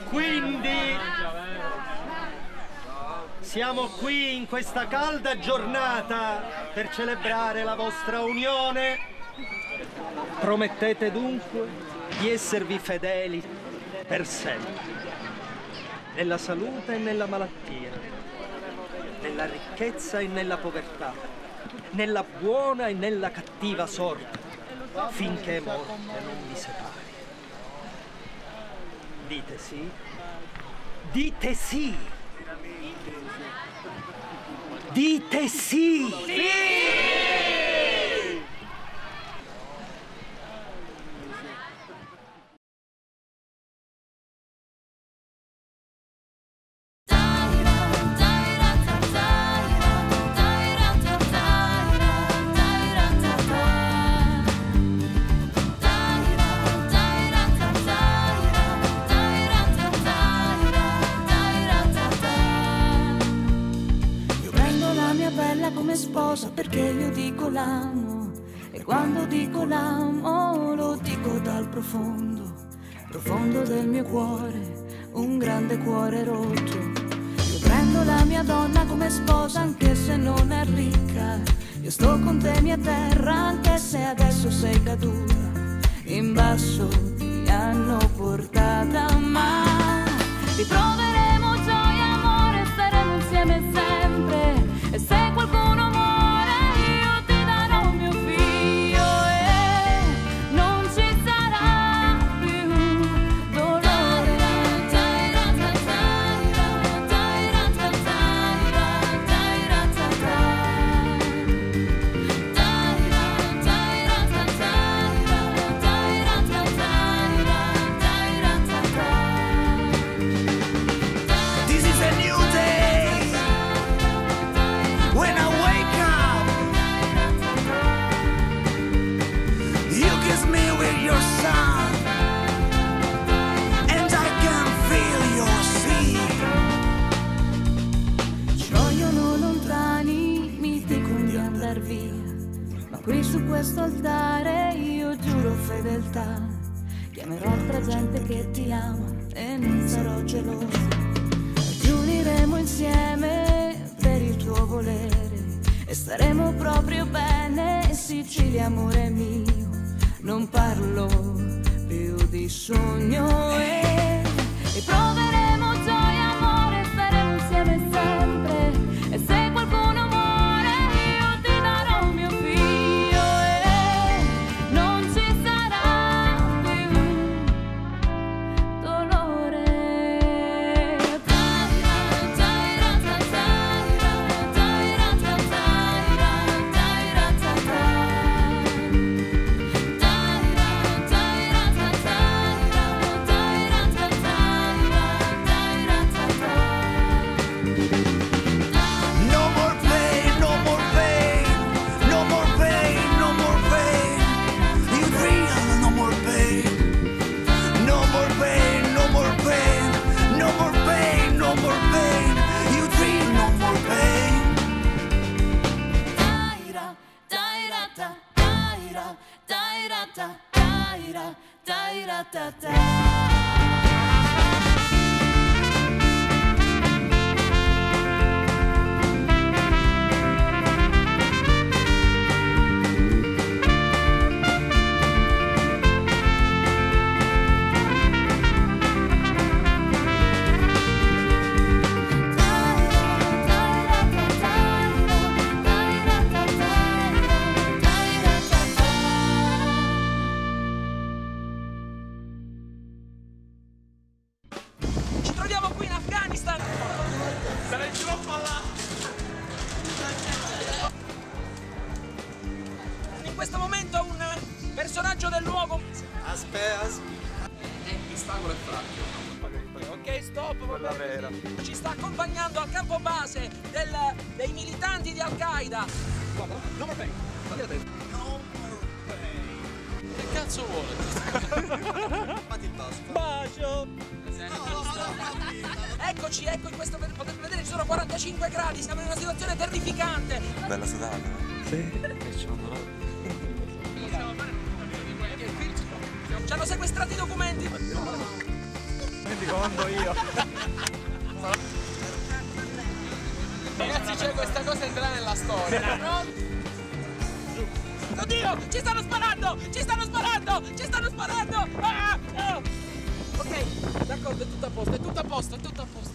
Quindi siamo qui in questa calda giornata per celebrare la vostra unione. Promettete dunque di esservi fedeli per sempre, nella salute e nella malattia, nella ricchezza e nella povertà, nella buona e nella cattiva sorte, finché morte non vi separi. Dite sì? Dite sì! Dite sì! Sì! Come sposa, perché io dico l'amo, e quando dico l'amo lo dico dal profondo, profondo del mio cuore, un grande cuore rotto. Io prendo la mia donna come sposa anche se non è ricca, io sto con te mia terra anche se adesso sei caduta, in basso ti hanno portata, ma ritroveremo gioia, amore, staremo insieme sempre. E se qualcuno muore io ti darò mio figlio e non ci sarà più dolore. This is a new day. When I wake up, you kiss me with your sun, and I can feel your sea. Ci vogliono lontani, mi dicono di andar via, ma qui su questo altare io giuro fedeltà. Chiamerò altra gente che ti ama e non sarò gelosa. Ci uniremo insieme per il tuo volere e staremo proprio bene. Sicilia, amore mio, non parlo più di sogno e proveremo gioia, amore, staremo insieme sempre. E se qualcuno muore io ti darò mio figlio e non ci sarà più dolore. No more pain, no more pain, no more pain, no more pain. You feel no more pain, no more pain, no more pain, no more pain, no more pain. You feel no more pain. Daira, daira, da, daira, daira, da, daira, daira, da, da. Ci troviamo qui in Afghanistan. Sarei troppo là. In questo momento un personaggio del luogo. Aspetta. Pistacolo e Fracchio. Ok, stop. Quella vera. Ci sta accompagnando al campo base dei militanti di Al-Qaeda. Guarda, no more pain. Stai attento. No more pain. Che cazzo vuole? Fatti il bacio. Bacio. Eccoci, ecco, in questo potete vedere ci sono 45 gradi, siamo in una situazione terrificante. Bella sudata. Sì. Ci hanno sequestrato i documenti. Quindi comando io. Ragazzi, c'è questa cosa entrerà nella storia. No? Oddio, ci stanno sparando! Ci stanno sparando! Ci stanno sparando! Ah, no. Ok, d'accordo, è tutto a posto, è tutto a posto, è tutto a posto.